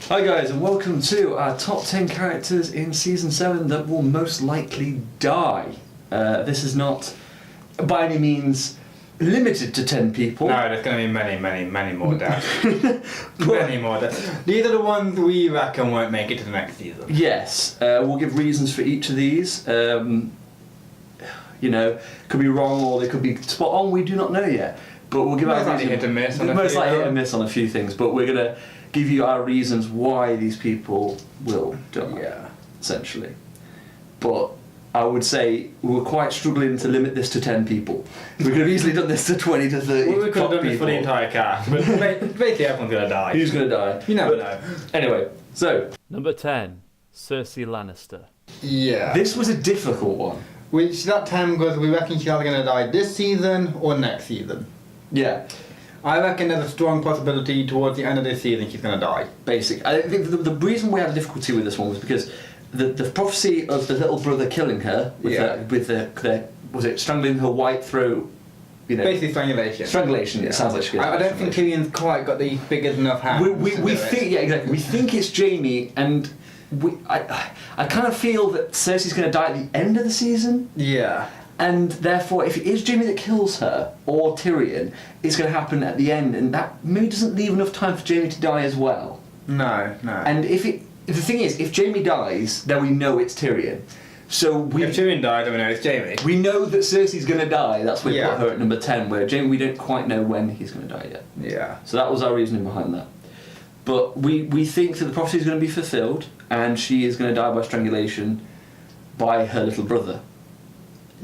Hi guys, and welcome to our top 10 characters in Season 7 that will most likely die. This is not by any means limited to 10 people. No, there's going to be many more deaths. Many more deaths. These are the ones we reckon won't make it to the next season. Yes, we'll give reasons for each of these. Could be wrong or they could be spot on, we do not know yet. But we'll give Most our likely reasons. hit and miss on a Most few, likely hit though. and miss on a few things, but we're going to give you our reasons why these people will die, Yeah. essentially. But I would say we're quite struggling to limit this to 10 people. We could have easily done this to 20 to 30. Well, we could have top done this for the people. entire cast, but basically everyone's going to die. Who's going to die? You never But know. Anyway, so Number 10, Cersei Lannister. Yeah. this was a difficult one. Which that time because we reckon she's either going to die this season or next season. Yeah, I reckon there's a strong possibility towards the end of this season she's going to die. basic. I think the reason we had a difficulty with this one was because the prophecy of the little brother killing her with Yeah. the was it strangling her white throat? You know, Basically strangulation. strangulation. It sounds like she. I don't think Tyrion's quite got the big enough hands. We to do it. think exactly. We think it's Jamie, and I kind of feel that Cersei's going to die at the end of the season. Yeah. And therefore, if it is Jamie that kills her, or Tyrion, it's going to happen at the end, and that maybe doesn't leave enough time for Jamie to die as well. No. And if the thing is, if Jamie dies, then we know it's Tyrion. So If Tyrion died, then we know it's Jamie. we know that Cersei's going to die. That's why we Yeah. put her at number 10, where Jamie, we don't quite know when he's going to die yet. Yeah. So that was our reasoning behind that. But we think that the prophecy is going to be fulfilled, and she is going to die by strangulation by her little brother.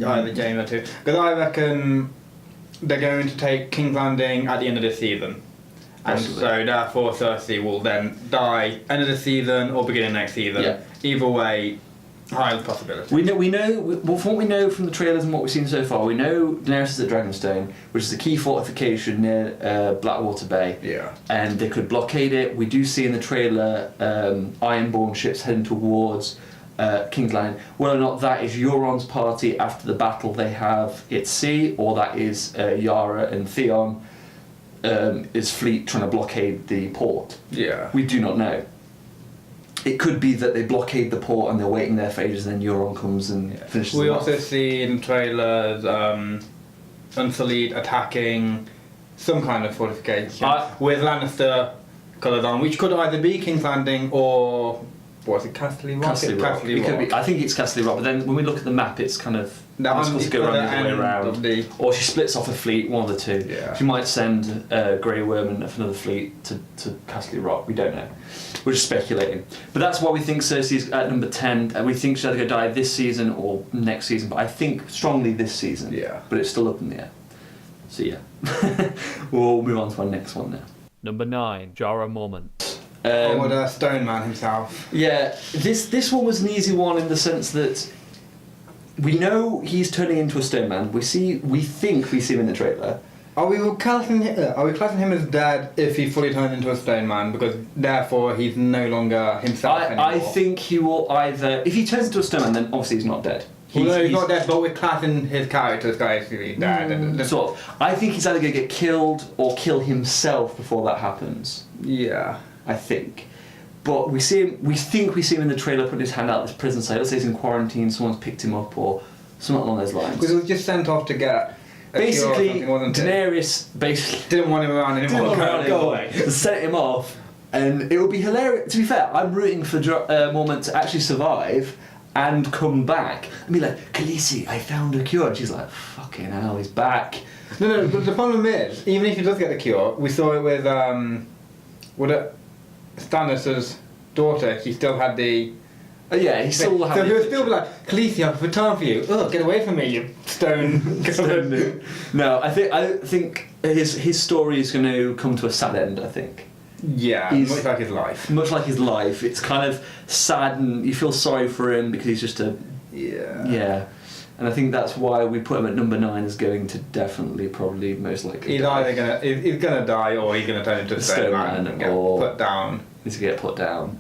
Either Jamie or two. Because I reckon they're going to take King's Landing at the end of this season. And Possibly. so therefore Cersei will then die end of the season or beginning of next season. Yeah. Either way, high possibility. Well, from what we know from the trailers and what we've seen so far, we know Daenerys is at Dragonstone, which is a key fortification near Blackwater Bay. Yeah. And they could blockade it. We do see in the trailer Ironborn ships heading towards King's Landing. Whether or not that is Euron's party after the battle they have at sea, or that is Yara and Theon his fleet trying to blockade the port. Yeah. We do not know. It could be that they blockade the port and they're waiting there for ages, and then Euron comes and finishes We them also off. see in trailers Unsullied attacking some kind of fortification with Lannister colours on, which could either be King's Landing or what's it, Castle Rock? Castle Rock. Castle It could Rock. be, I think it's Castle Rock, but then when we look at the map, it's kind of No, it's supposed to go on around the other way end around. of the- Or she splits off a fleet, one of the two. Yeah. She might send Grey Worm and another fleet to Castle Rock. We don't know. We're just speculating. But that's why we think Cersei's at number 10, and we think she's either going to die this season or next season. But I think strongly this season. Yeah. But it's still up in the air. So yeah, we'll move on to our next one now. Number 9, Jorah Mormont. Or the Stone Man himself. Yeah, this one was an easy one in the sense that we know he's turning into a stone man. We think we see him in the trailer. Are we classing him as dead if he fully turns into a Stone Man because therefore he's no longer himself anymore? I think he will either, if he turns into a stone man, then obviously he's not dead. Well, no, he's not dead, but we're classing his character as basically dead. Sort of. I think he's either going to get killed or kill himself before that happens. Yeah. I think. But we think we see him in the trailer putting his hand out this prison cell. Let's say he's in quarantine, someone's picked him up or something along those lines. Because he was just sent off to get a cure or Basically, something, wasn't it? Daenerys basically Didn't want him around anymore. Go away. sent him off, and it would be hilarious. To be fair, I'm rooting for Mormont to actually survive and come back and be like, Khaleesi, I found a cure. And she's like, fucking hell, he's back. No, but the problem is, even if he does get the cure, we saw it with Stannis' daughter. She still had the. Yeah, he still So he would still be like, Khaleesi, I have a time for you. Ugh, get away from me, you stone. No, I think his story is going to come to a sad end. I think. Yeah, He's- much like his life. Much like his life, it's kind of sad, and you feel sorry for him because he's just a yeah. And I think that's why we put him at number 9 as going to definitely, probably, most likely. He's die. either he's gonna die or he's gonna turn into a stone man and get or- put down. Needs to get put down,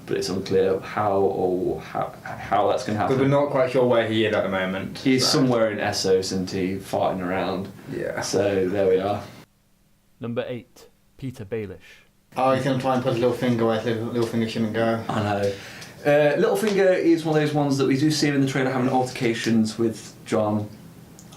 but it's unclear how that's going to Because we're happen. not quite sure where he is at the moment. He's so. somewhere in Essos, isn't he, farting around. Yeah. So there we are. Number 8, Peter Baelish. Oh, he's going to try and put Littlefinger where Littlefinger shouldn't go. I know. Littlefinger is one of those ones that we do see him in the trailer having altercations with Jon.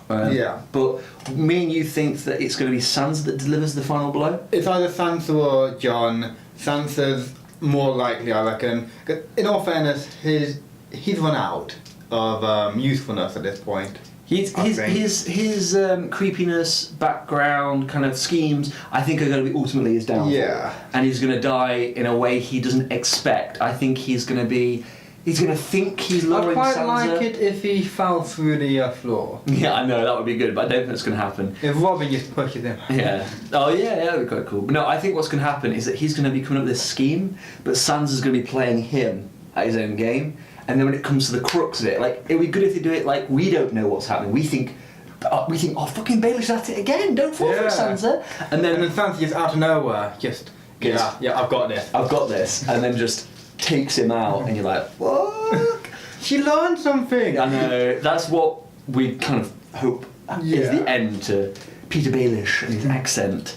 Yeah. But me and you think that it's going to be Sansa that delivers the final blow? It's either Sansa or Jon. Sansa's more likely, I reckon. 'Cause in all fairness, he's run out of usefulness at this point. His creepiness, background, kind of schemes, I think are going to be ultimately his downfall. Yeah. And he's going to die in a way he doesn't expect. I think he's going to think he's lowering I'd quite Sansa. like it if he fell through the floor. Yeah, I know, that would be good, but I don't think it's going to happen. If Robin just pushes him. Yeah. Oh, yeah, that would be quite cool. But no, I think what's going to happen is that he's going to be coming up with this scheme, but Sansa's going to be playing him at his own game. And then when it comes to the crux of it, like, it'd be good if they do it like we don't know what's happening. We think, oh, fucking Baelish at it again. Don't fall for it, Sansa. And then Sansa just out of nowhere, just yeah, I've got this. And then just takes him out, and you're like, what? She learned something. I know. That's what we kind of hope is the end to Peter Baelish and his accent.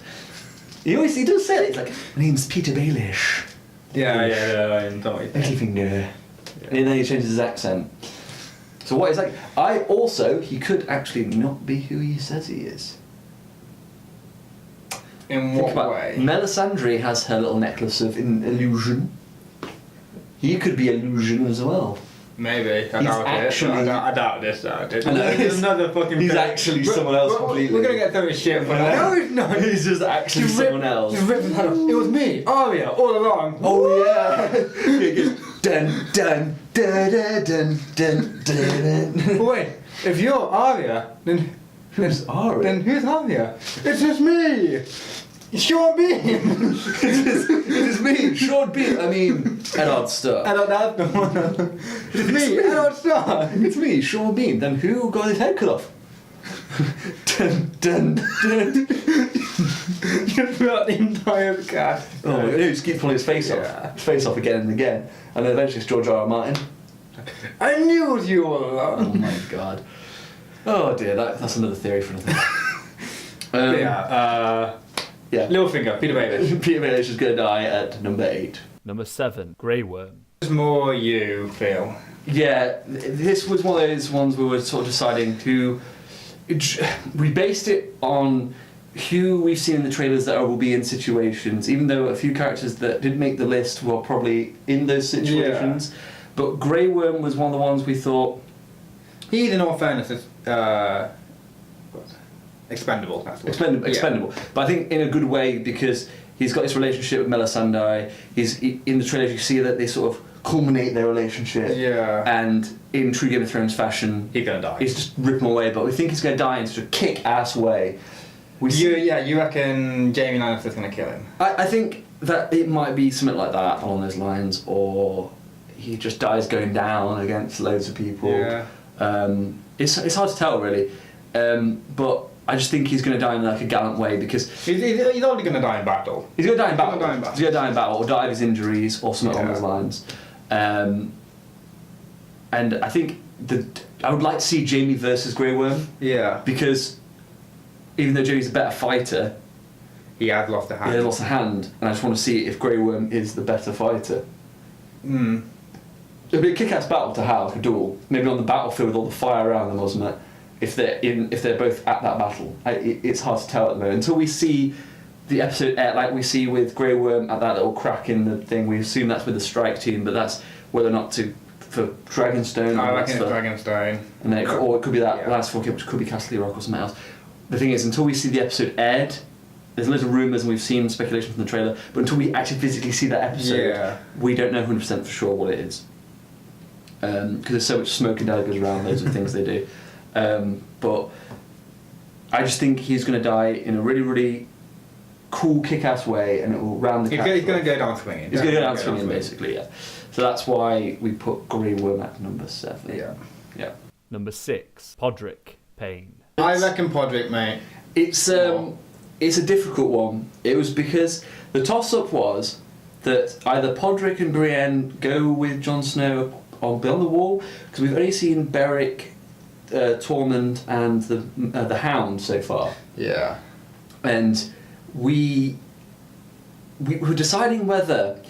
He does say it. It's like, my name's Peter Baelish. Yeah. Littlefinger. And then he changes his accent. So what is like? He could actually not be who he says he is. In Think what about way? Melisandre has her little necklace of illusion. He could be illusion as well. Maybe. I doubt this. I know. There's another fucking. He's actually someone else completely. We're gonna get so much shit for that. No, he's not. He's just actually someone else. He's ripped his head off. It was me, Arya, all along. Oh yeah. It goes dun dun dun dun dun dun dun. Wait, if you're Arya, then Who's Arya? Then who's Arya? It's just me, Sean Bean. It is me, Sean Bean. I mean, Eddard Stark. It's me, Eddard Stark. It's me, Sean Bean. Then who got his head cut off? Dun dun dun. You throughout the entire cast. Oh my god, he just keeps pulling his face off. His face off again and again. And then eventually it's George R. R. Martin. I knew it was you all Oh along. my god. Oh dear, that's another theory for another day. Yeah. Littlefinger, Peter Baelish. Peter Baelish is going to die at number 8. Number 7, Grey Worm. It's more you, Phil. Yeah, this was one of those ones we were sort of deciding who. We based it on who we've seen in the trailers that will be in situations, even though a few characters that didn't make the list were probably in those situations. Yeah. But Grey Worm was one of the ones we thought. He's, in all fairness, is expendable. That's what expendable. But I think in a good way because he's got this relationship with Melisandre. In the trailers you see that they sort of culminate their relationship. Yeah. And in true Game of Thrones fashion, he's gonna die. He's just rip him away. But we think he's gonna die in such a kick-ass way. You reckon Jaime Lannister's gonna kill him? I think that it might be something like that along those lines, or he just dies going down against loads of people. Yeah. It's hard to tell really, but I just think he's going to die in like a gallant way because he's already going to die in battle. He's going to die in battle. He's going to die in battle, or die of his injuries, or something along those lines. And I think I would like to see Jaime versus Grey Worm. Yeah. Because even though Jaime's a better fighter, he has lost a hand. He has lost a hand, and I just want to see if Grey Worm is the better fighter. It'd be a kick-ass battle to have, like a duel. Maybe on the battlefield with all the fire around them, wasn't it? If they're both at that battle, it's hard to tell at the moment until we see the episode like we see with Grey Worm at that little crack in the thing. We assume that's with the strike team, but that's whether or not for Dragonstone. I reckon it's Dragonstone. And then it could be that last fork, which could be Castle Rock or something else. The thing is, until we see the episode aired, there's loads of rumours and we've seen speculation from the trailer, but until we actually physically see that episode, we don't know 100% for sure what it is. Because there's so much smoke and data goes around, loads of things they do. But I just think he's going to die in a really, really cool, kick-ass way, and it will round the. He's going to go down swinging. He's going to go down swinging, basically, yeah. So that's why we put Grey Worm at number 7. Yeah. Number 6, Podrick Payne. I reckon Podrick, mate. It's a difficult one. It was because the toss-up was that either Podrick and Brienne go with Jon Snow on Beyond the Wall, because we've only seen Beric, Tormund, and the Hound so far. Yeah. And we we're deciding whether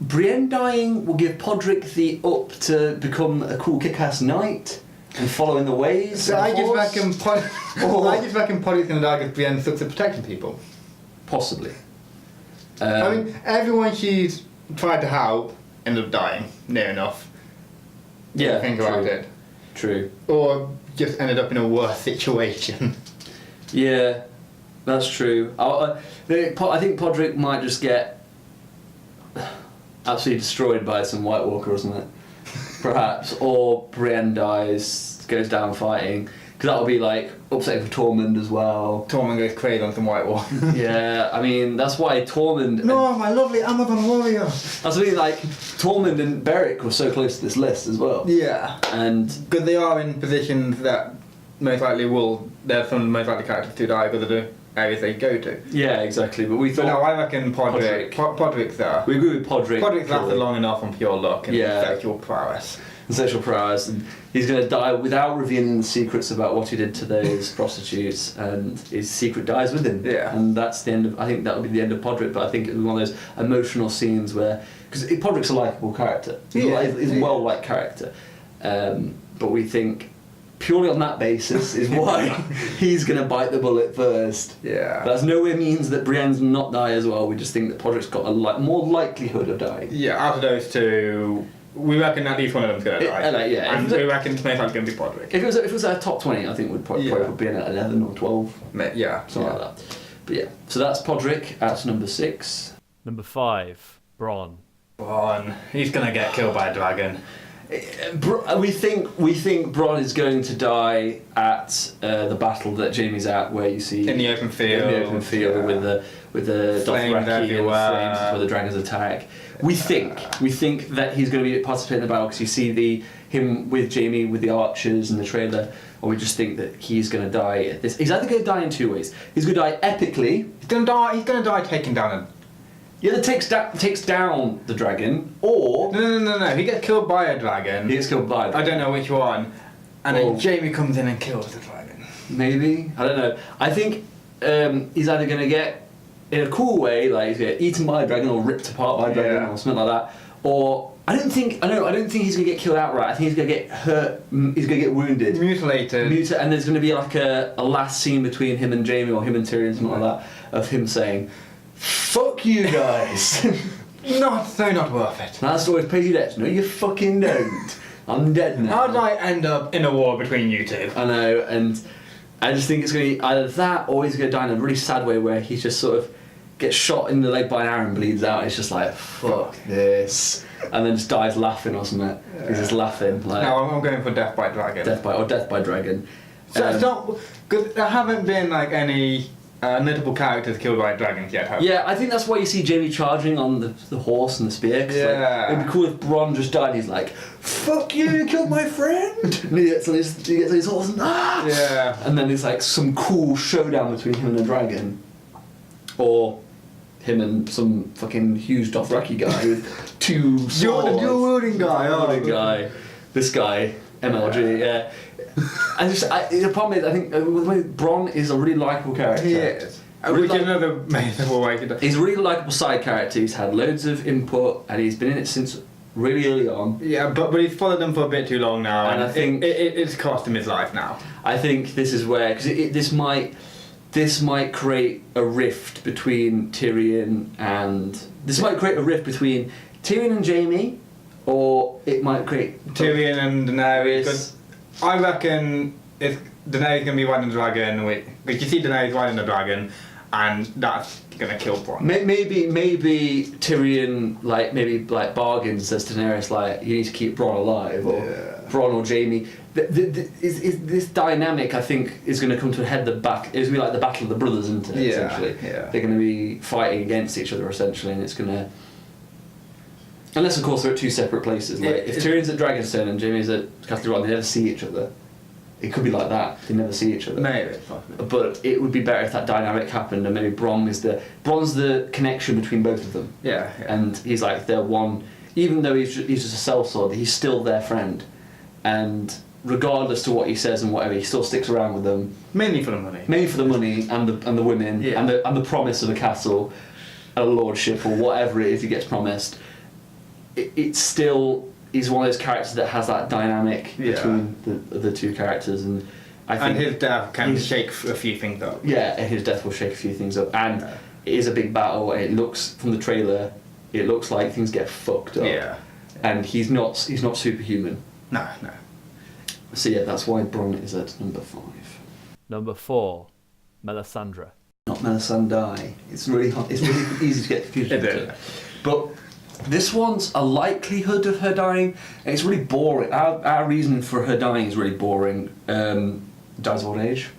Brienne dying will give Podrick the up to become a cool kick-ass knight and follow in the ways. So of I the just Horse. reckon Podrick's going to die because Brienne sucks at protecting people. Possibly. I mean, everyone she's tried to help ended up dying, near enough. Yeah, Think about it. True. Or just ended up in a worse situation. Yeah, that's true. I think Podrick might just get absolutely destroyed by some White Walker or something, perhaps. Or Brienne dies, goes down fighting. Because that would be like upsetting for Tormund as well. Tormund goes crazy on some White Wall. Yeah, I mean that's why Tormund. No, my lovely Amazon warrior. That's what I mean. Like Tormund and Beric were so close to this list as well. Yeah. And Because they are in positions that most likely they're some of the most likely characters to die because of the areas they go to. yeah, exactly. But we But thought no, I reckon Podrick. Podrick's there. we agree with Podrick. Podrick's lasted purely. long enough on pure luck and Yeah. sexual prowess. And sexual prowess, and he's going to die without revealing the secrets about what he did to those prostitutes, and his secret dies with him. Yeah. And that's the end of. I think that would be the end of Podrick. But I think it was one of those emotional scenes where, because Podrick's a likable character, he's a well-liked character, but we think purely on that basis is why he's going to bite the bullet first. Yeah. But that nowhere means that Brienne's not die as well. We just think that Podrick's got a more likelihood of dying. Yeah, out of those two, we reckon at least one of them's going to die. Yeah, And we reckon most likely going to be Podrick. If it was a top 20, I think would probably be in at 11 or 12, Yeah. something like that. But yeah, so that's Podrick at number 6. Number 5, Bronn. Bronn. He's going to get killed by a dragon. We think Bronn is going to die at the battle that Jamie's at, where you see In the open field. in the open field yeah. with the Flames Dothraki and the everywhere. flames where the dragons attack. We think that he's going to be participating in the battle because you see him with Jamie with the archers in the trailer, or we just think that he's going to die at this. He's either going to die in two ways. He's going to die epically. He's going to die taking down a... He either takes down the dragon, or No. He gets killed by a dragon. he gets killed by. I don't know which one. And Well- then Jamie comes in and kills the dragon. Maybe, I don't know. I think he's either going to get, in a cool way, like he's going to get eaten by a dragon or ripped apart by a dragon Yeah. or something like that, or I don't think he's going to get killed outright. I think he's going to get hurt. He's going to get wounded. Mutilated. And there's going to be like a last scene between him and Jamie or him and Tyrion, something like that, of him saying, "Fuck you guys." Not worth it. That story's pretty dead. No, you fucking don't. I'm dead now. How did I end up in a war between you two? I know, and I just think it's going to be either that or he's going to die in a really sad way where he just sort of gets shot in the leg by an arrow and bleeds out. It's just like, fuck this. And then just dies laughing or something. He's just laughing. Like, No, I'm going for death by dragon. death by dragon. So it's not... Because there haven't been like any notable characters killed by dragons yet, have Yeah, I think that's why you see Jamie charging on the horse and the spear. 'Cause, Yeah. like, it'd be cool if Bronn just died and he's like, "Fuck you killed my friend!" And he gets on his horse and Yeah. And then it's like some cool showdown between him and the dragon. Or him and some fucking huge Dothraki guy with two swords. dual-wielding guy. Dual-wielding guy. This guy, MLG, yeah. The problem is, I think Bronn is a really likeable character. He is. Really Which is like- another amazing way to do. He's a really likeable side character. He's had loads of input, and he's been in it since really early on. Yeah, but he's followed them for a bit too long now, And and I think- it's cost him his life now. I think this is where, because this might create a rift between Tyrion and Jamie, or it might create Tyrion and Daenerys. Yes. 'Cause I reckon if Daenerys gonna be riding a dragon, because you see Daenerys riding a dragon, and that's gonna kill Bronn. Maybe Tyrion maybe bargains, says to Daenerys like, you need to keep Bronn alive, or Yeah. Bronn or Jamie. This dynamic, I think, is going to come to a head. It's going to be like the battle of the brothers, isn't it? Yeah, Essentially, yeah. they're going to be fighting against each other essentially, and it's going to. Unless, of course, they're at two separate places. Like if Tyrion's at Dragonstone and Jaime's at Castle Rock, they never see each other. It could be like that. They never see each other. Maybe. But it would be better if that dynamic happened, and maybe Bron's the connection between both of them. Yeah. And he's like their one, even though he's just a sellsword, he's still their friend, and regardless to what he says and whatever, he still sticks around with them, Mainly for the money. mainly for the money and the women Yeah. and the promise of the castle. a lordship or whatever it is he gets promised, it's still he's one of those characters that has that dynamic between the two characters, and I think his death can shake a few things up. Yeah, his death will shake a few things up, and it is a big battle. And it looks from the trailer, it looks like things get fucked up. Yeah. And he's not superhuman. No. So yeah, that's why Bronn is at number 5. Number 4, Melisandre. Not Melisandre. It's really hard. It's really easy to get confused with it. But this one's a likelihood of her dying, and it's really boring. Our reason for her dying is really boring. Dies of old age.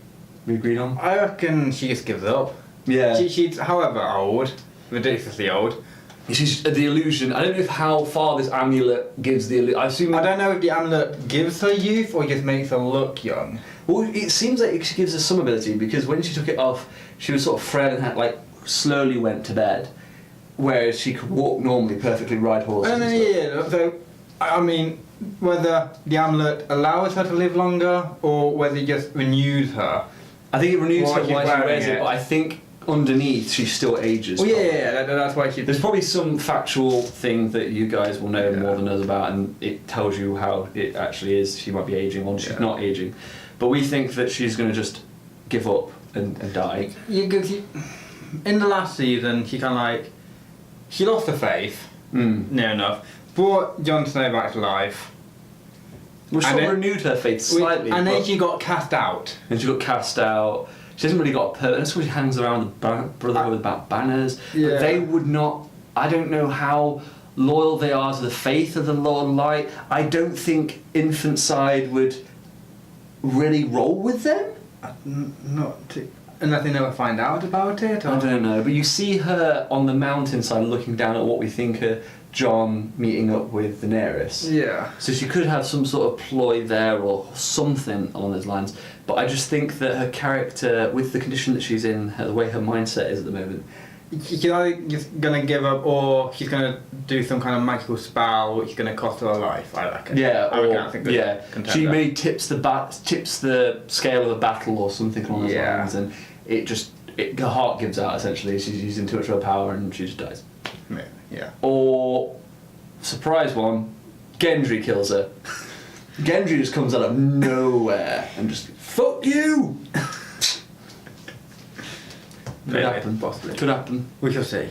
We agreed on. I reckon she just gives up. Yeah. She's however old, ridiculously old. She's the illusion. I don't know how far this amulet gives the illusion. I assume. I don't know if the amulet gives her youth or just makes her look young. Well, it seems like it gives her some ability, because when she took it off, she was sort of frail and had slowly went to bed, whereas she could walk normally, perfectly ride horses. And then, so I mean, whether the amulet allows her to live longer or whether it just renews her. I think it renews her While she's while she wearing wears it, it. but I think underneath she still ages. Well, probably. that's why she. There's probably some factual thing that you guys will know more than us about, and it tells you how it actually is. She might be aging or she's not aging, but we think that she's going to just give up and die. In the last season, she she lost her faith, near enough, brought Jon Snow back to life. Well, she renewed her faith slightly, and then she got cast out. And she got cast out. She hasn't really got a purpose. She hangs around the Brotherhood about banners. Yeah. But they would not. I don't know how loyal they are to the faith of the Lord Light. I don't think Infantside would really roll with them. Unless they never find out about it. Or? I don't know. But you see her on the mountainside looking down at what we think are Jon meeting up with Daenerys. Yeah. So she could have some sort of ploy there or something along those lines. But I just think that her character, with the condition that she's in, the way her mindset is at the moment, She's either just gonna give up, or she's gonna do some kind of magical spell which is gonna cost her her life. I reckon. yeah, I reckon that's a good contender. she maybe tips the scale of a battle or something along those lines, and her heart gives out essentially. She's using too much of her power and she just dies. Yeah. Or surprise one, Gendry kills her. Gendry just comes out of nowhere and just fuck you. Could happen, possibly. Could happen. We shall see.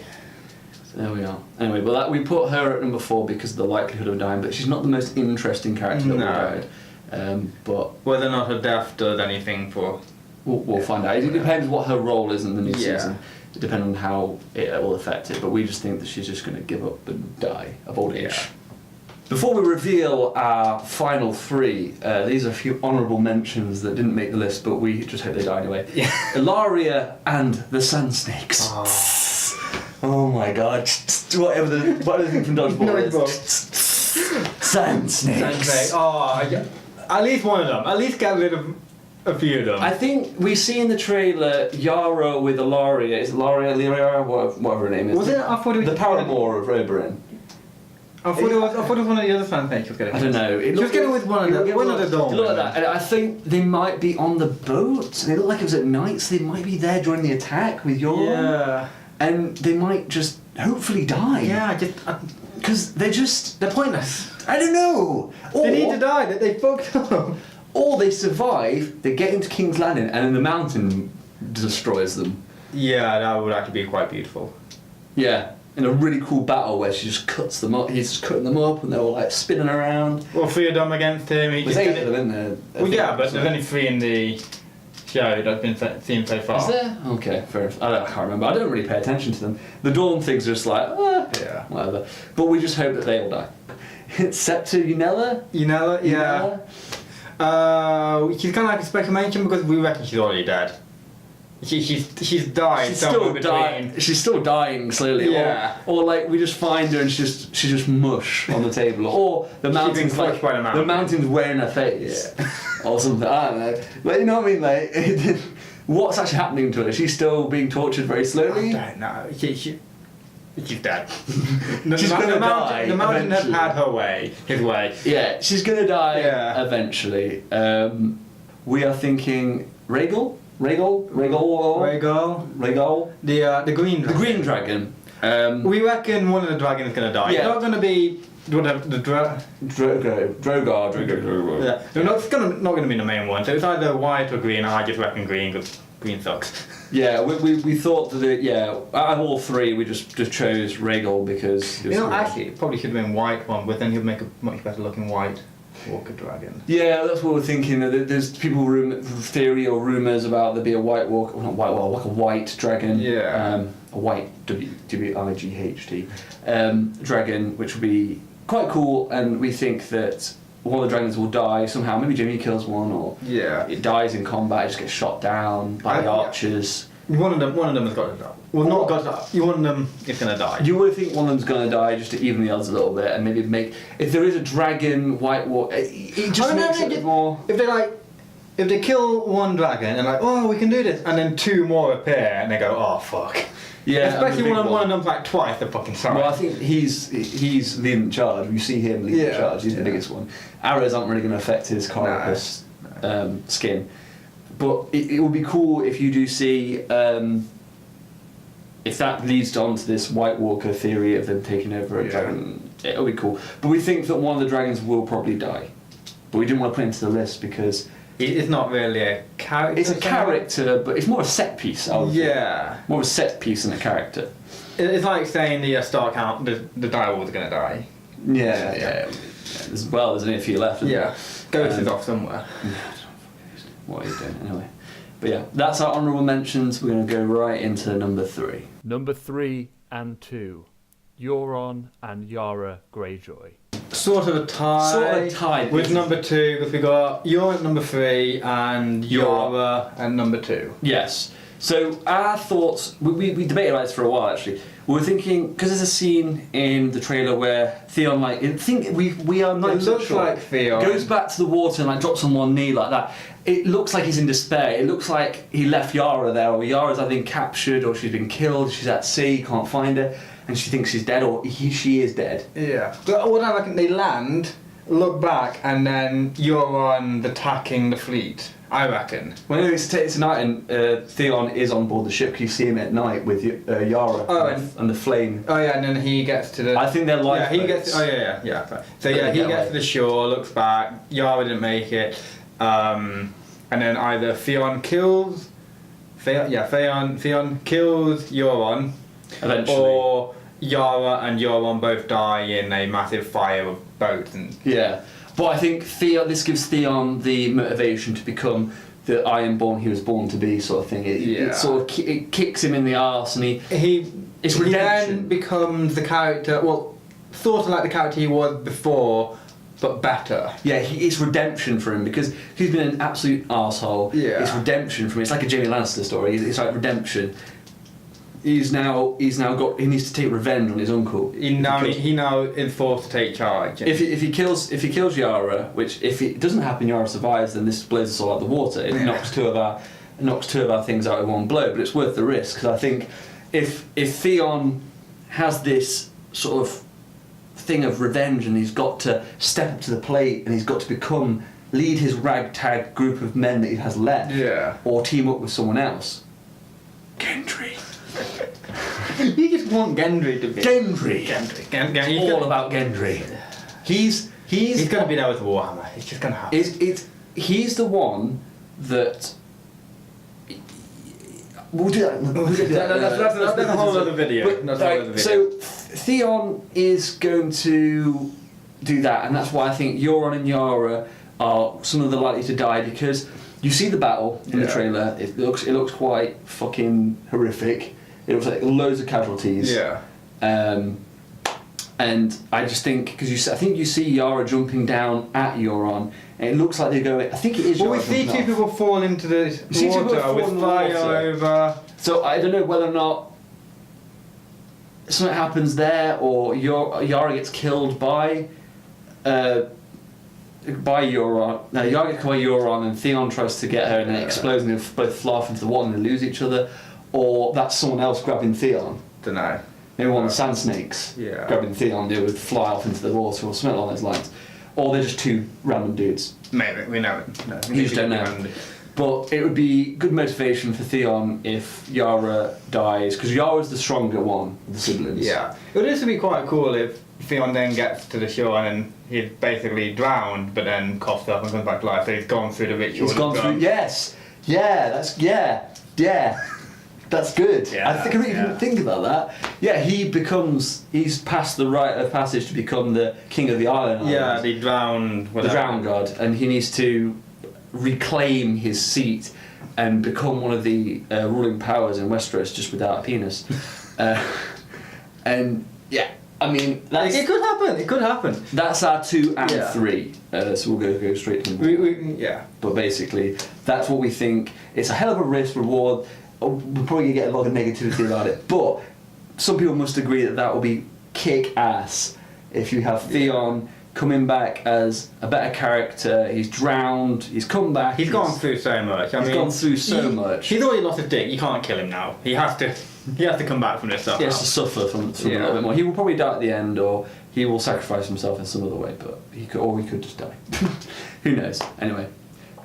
There we are. Anyway, well, we put her at number 4 because of the likelihood of dying, but she's not the most interesting character that we died. But whether or not her death does anything for, we'll find out. It depends what her role is in the new season. It depends on how it will affect it. But we just think that she's just going to give up and die of old age. Yeah. Before we reveal our final 3, these are a few honourable mentions that didn't make the list, but we just hope they die anyway. Yeah. Ilaria and the Sand Snakes. Oh my god. Whatever the thing from Dodgeball is. Sand Snakes. At least one of them. At least get rid of a few of them. I think we see in the trailer Yara with Ilaria. Is it Lyria? Whatever her name is. Was it? I thought it was the paramour of Oberyn. I thought it was one of the other Sand Snakes she was getting. I don't know. She was getting with one of the dolls. Look at that. And I think they might be on the boat. They look like it was at night, so they might be there during the attack with Yoram. Yeah. And they might just hopefully die. Yeah, because they're pointless. I don't know. They need to die. That they fucked up. Or they survive. They get into King's Landing, and then the mountain destroys them. Yeah, that would actually be quite beautiful. Yeah. In a really cool battle where she just cuts them up, he's just cutting them up and they're all like spinning around. Well, 3 of them against him. There's 8 of them, isn't there? Well, yeah, but there's only 3 in the show that's been seen so far. Is there? Okay, fair enough. I can't remember. I don't really pay attention to them. The Dawn things are just like, whatever. But we just hope that they all die. Except to Unella? Unella, yeah. She's kind of like a special mention because we reckon she's already dead. She's died. She's still dying slowly. Yeah. Or like we just find her and she's just mush on the table. Or the mountain's crushed by the mountain. The mountain's wearing her face. Yeah. Or something. I don't know. Like, you know what I mean? Like what's actually happening to her? She's still being tortured very slowly. I don't know. She's dead. She's gonna die. The mountain has had his way. Yeah, she's gonna die eventually. We are thinking Rhaegal. The green dragon. We reckon one of the dragons is going to die. Yeah. It's not going to be whatever the Drogar. Yeah, it's not going to be the main one. So it's either white or green. I just reckon green because green sucks. Yeah, we thought that out of all three we just chose Rhaegal because it was Actually, it probably should have been white one, but then he'd make a much better looking white walker dragon. Yeah, that's what we're thinking. There's people theory or rumours about there be a white walker, well, not white, well, like a white dragon. Yeah. A white WIGHT dragon, which would be quite cool. And we think that one of the dragons will die somehow. Maybe Jimmy kills one, or it dies in combat. It just gets shot down by the archers. One of them has got to die. Well, not got to die. One of them is going to die. You would think one of them's going to die just to even the odds a little bit, and maybe make if there is a dragon white walk, it just makes it more. If they kill one dragon and like, oh, we can do this, and then two more appear and they go, oh fuck. Yeah, especially one of them like twice the fucking size. Well, I think he's leading the charge. You see him leading the charge. He's the biggest one. Arrows aren't really going to affect his carapace skin, but it would be cool if you do see if that leads on to this White Walker theory of them taking over a dragon. It'll be cool. But we think that one of the dragons will probably die, but we didn't want to put it into the list because. It's not really a character. It's a character, but it's more a set piece. More of a set piece than a character. It's like saying the star count, the direwolves are going to die. Yeah. As well, there's only a few left. Ghost is off somewhere. What are you doing anyway? But yeah, that's our honourable mentions. We're going to go right into number 3. Number 3 and 2, Euron and Yara Greyjoy. Sort of a tie. With number 2, because we got Euron at number 3 and Yara at number 2. Yes. So our thoughts, we debated about this for a while actually. We were thinking, because there's a scene in the trailer where Theon we are not sure. Like Theon goes back to the water and drops on one knee like that. It looks like he's in despair. It looks like he left Yara there, or Yara's either been captured or she's been killed. She's at sea, can't find her, and she thinks she's dead, or she is dead. Yeah. But what I reckon, they land, look back, and then Euron attacking the fleet. I reckon. When it's tonight, and Theon is on board the ship, you see him at night with Yara and the flame. Oh yeah, and then he gets to the. I think they're lifeboats. Yeah, he gets. Oh yeah. So he gets to the shore, looks back. Yara didn't make it, and then either Theon kills. Theon kills Euron. Eventually. Or Yara and Euron both die in a massive fire of boats and. Yeah. But I think this gives Theon the motivation to become the Ironborn he was born to be, sort of thing. It sort of it kicks him in the arse, and it's redemption. He then becomes the character, sort of like the character he was before, but better. Yeah, it's redemption for him because he's been an absolute arsehole. Yeah. It's redemption for him. It's like a Jaime Lannister story. It's like redemption. He needs to take revenge on his uncle. He now is forced to take charge. If he kills Yara, which if it doesn't happen, Yara survives, then this blows us all out of the water. It knocks two of our things out in one blow. But it's worth the risk because I think if Theon has this sort of thing of revenge and he's got to step up to the plate and he's got to lead his ragtag group of men that he has left, or team up with someone else. Gendry. You just want Gendry to be. Gendry. All about Gendry. He's going to be there with Warhammer. It's just going to happen. He's the one that. We'll do that. That's a whole other video. So Theon is going to do that, and that's why I think Euron and Yara are some of the likely to die, because you see the battle in the trailer. It looks quite fucking horrific. It looks like loads of casualties. Yeah. And I just think because I think you see Yara jumping down at Euron, and it looks like they're going. I think it is. Well, we see two people fall into the water with fire over. So I don't know whether or not something happens there, or Yara gets killed by Euron. No, Yara gets killed by Euron, and Theon tries to get her, and it explodes, and they both fly off into the water and they lose each other. Or that's someone else grabbing Theon. Don't know. Maybe one of the sand snakes grabbing Theon. They would fly off into the water or something along those lines. Or they're just two random dudes. Maybe we know. No, you just don't know. But it would be good motivation for Theon if Yara dies, because Yara's the stronger one of the siblings. Yeah. It would also be quite cool if Theon then gets to the shore and he's basically drowned, but then coughs up and comes back to life. So he's gone through the ritual. He's gone through. Yes. Yeah. That's good. Yeah, I think I didn't even think about that. Yeah, he's passed the rite of passage to become the king of the island. Yeah, the drowned. The drowned god, and he needs to reclaim his seat and become one of the ruling powers in Westeros, just without a penis. And yeah, I mean, It could happen. It could happen. that's our 2 and Yeah. 3. So we'll go straight to them. Yeah. But basically, that's what we think. It's a hell of a risk reward. We're probably gonna get a lot of negativity about it, but some people must agree that will be kick ass if you have Theon coming back as a better character. He's drowned. He's come back. He's gone through so much. He's gone through so much. He's already lost his dick. You can't kill him now. He has to. He has to come back from this stuff. He has to suffer from a little bit more. He will probably die at the end, or he will sacrifice himself in some other way. But he could just die. Who knows? Anyway,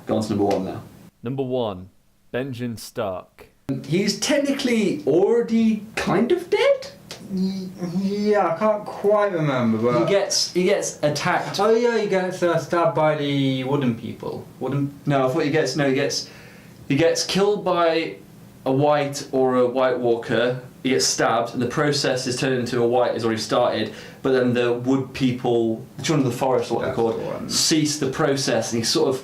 go on to number 1 now. Number 1, Benjen Stark. He's technically already kind of dead. Yeah, I can't quite remember, but He gets attacked. oh yeah, he gets stabbed by the wooden people. No, I thought he gets killed by a white or a White Walker. He gets stabbed, and the process is turned into a white has already started. But then the wood people, the children of the forest, or what they're That's the called, one. cease the process, and he's sort of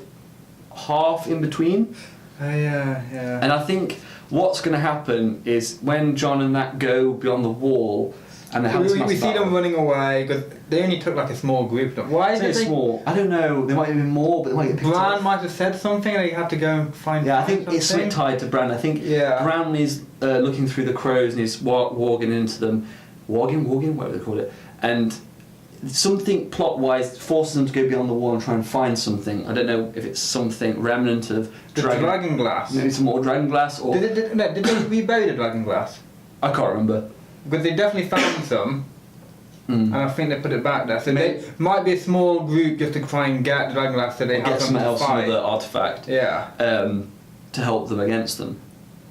half in between. Yeah. And I think what's going to happen is when Jon and that go beyond the wall, and they have this we massive see them battle. running away because they only took like a small group. Why It's did only they? small. I don't know. There might have been more, but they might get picked Bran up. might have said something, and they had to go and find. Yeah, I think something. it's something tied to Bran. I think Yeah. Bran is looking through the crows and he's warging into them. Warging, whatever they call it. And something plot-wise forces them to go beyond the wall and try and find something. I don't know if it's something remnant of The dragon glass. Maybe some more dragon glass, or Did they rebury the dragon glass? I can't remember. Because they definitely found some, and I think they put it back there. So Maybe- they might be a small group just to try and get the dragon glass, so they Or have get something something to else, some fight. other artifact, Yeah. to help them against them.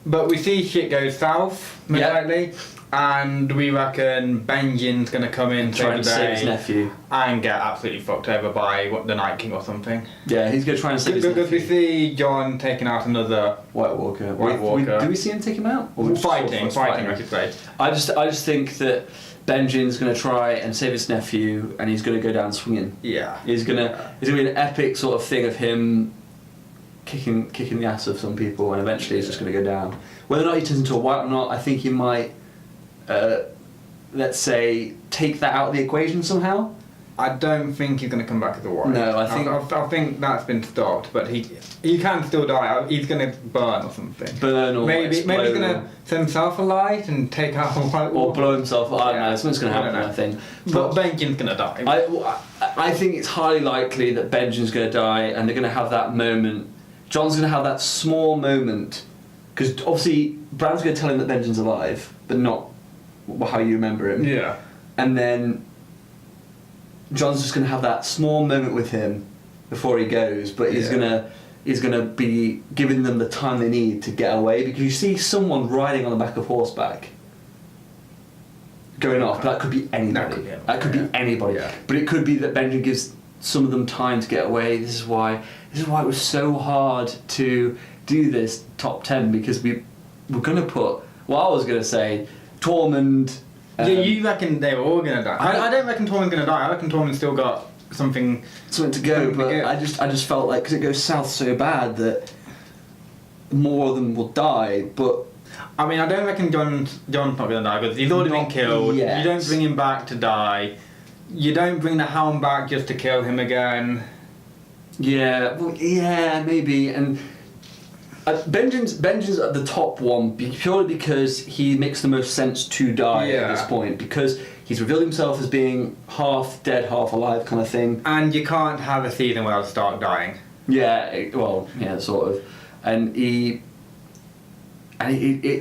But we see shit go south, most Yeah. likely, and we reckon Benjen's gonna come in, Try and save the save his day, nephew. and get absolutely fucked over by the Night King or something. Yeah, he's going to try and save his Because we nephew. see Jon taking out another White Walker. White Walker. Do we see him take him out? Or just fighting, sort of I should say. I just think that Benjen's going to try and save his nephew, and he's going to go down swinging. Yeah. He's gonna be an epic sort of thing of him kicking the ass of some people, and eventually he's just gonna go down. Whether or not he turns into a white or not, I think he might, let's say, take that out of the equation somehow. I don't think he's going to come back as a white. No, I think- I think that's been stopped, but he can still die. He's going to burn or something. Burn or Maybe he's explode going to set himself alight and take out a white or Walker. blow himself. I don't Yeah. know. Something's gonna I don't happen. know. I think. But Benjen's going to die. I think it's highly likely that Benjen's going to die, and they're going to have that moment. Jon's going to have that small moment, because obviously Bran's going to tell him that Benjen's alive, but not how you remember him. Yeah. And then Jon's just going to have that small moment with him before he goes, but he's Yeah. gonna be giving them the time they need to get away, because you see someone riding on the back of horseback going off, but that could be anybody. That could be anybody. Yeah. But it could be that Benjen gives some of them time to get away. This is why it was so hard to do this top 10, because we're gonna put, well, I was gonna say Tormund. Yeah, you reckon they were all going to die? I don't reckon Tormund's going to die. I reckon Tormund's still got something. Something to go, Something to but go. I just felt like, because it goes south so bad that more of them will die. But I mean, I don't reckon Jon's not going to die because he's already been Not killed. yet. You don't bring him back to die. You don't bring the Hound back just to kill him again. yeah, well, yeah, maybe. And Benjen's at the top one purely because he makes the most sense to die at this Yeah. point, because he's revealed himself as being half dead, half alive kind of thing. And you can't have a season without Stark dying. Yeah, sort of. And he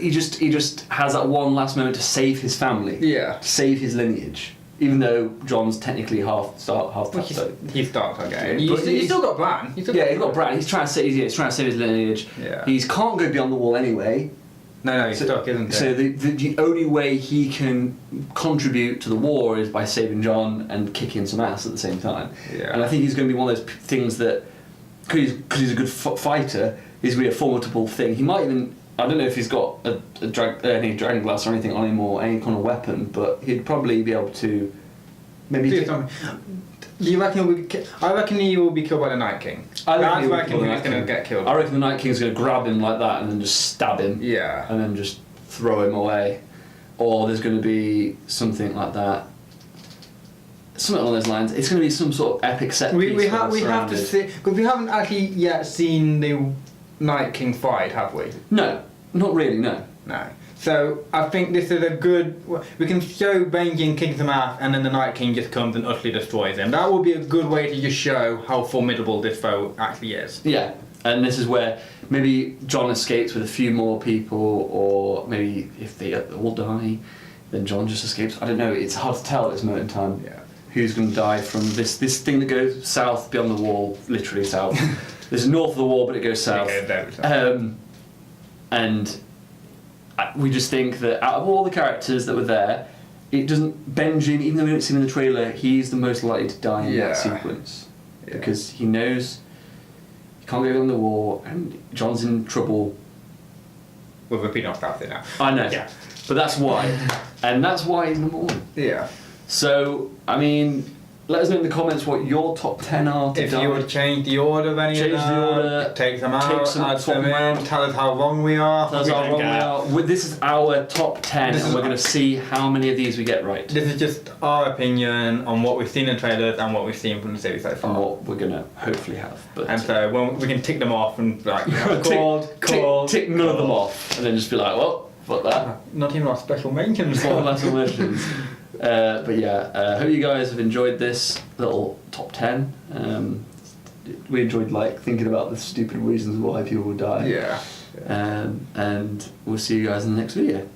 just has that one last moment to save his family. Yeah. To save his lineage. even though Jon's technically half Well, Tarth. he's Dark Targaryen. Yeah, but He's still got Bran. He's got Bran. He's trying to save. He's trying to save his lineage. Yeah. He can't go beyond the wall anyway. No, he's stuck, isn't he? So the only way he can contribute to the war is by saving Jon and kicking some ass at the same time. Yeah. And I think he's going to be one of those things that, because he's a good fighter, he's going to be a formidable thing. He might even, I don't know if he's got any dragon glass or anything on him or any kind of weapon, but he'd probably be able to maybe. Do you reckon I reckon he will be killed by the Night King. I reckon he's going to get killed. I reckon the Night King's going to grab him like that and then just stab him. Yeah. And then just throw him away. Or there's going to be something like that. Something along those lines. It's going to be some sort of epic set piece. We have to see, because we haven't actually yet seen the Night King fight, have we? No, not really. No. No. So I think this is a good. We can show Benjen kicks him out, and then the Night King just comes and utterly destroys him. That would be a good way to just show how formidable this foe actually is. Yeah, and this is where maybe Jon escapes with a few more people, or maybe if they all die, then Jon just escapes. I don't know. It's hard to tell at this moment in time. Yeah. Who's going to die from this thing that goes south beyond the wall, literally south. There's north of the wall, but it goes south. And we just think that out of all the characters that were there, it doesn't. Benjen, even though we don't see him in the trailer, he's the most likely to die in that sequence because he knows he can't go beyond the wall, and Jon's in trouble. We're repeating ourselves here now. I know. Yeah. But that's why, and that's why he's number one. Yeah. So I mean, let us know in the comments what your top 10 are to If die. you would change the order of any of them, the order, take them out, add swap them them in, out. tell us how wrong we are. Tell us how wrong we are. This is our top 10, This and is we're going to see how many of these we get right. This is just our opinion on what we've seen in trailers and what we've seen from the series so far. And what we're going to hopefully have. But And so when we can tick them off and like, tick none of them off, and then just be like, well, fuck that. Not even our special mentions. What last mentions. But yeah, hope you guys have enjoyed this little top 10. We enjoyed like thinking about the stupid reasons why people would die. Yeah. And we'll see you guys in the next video.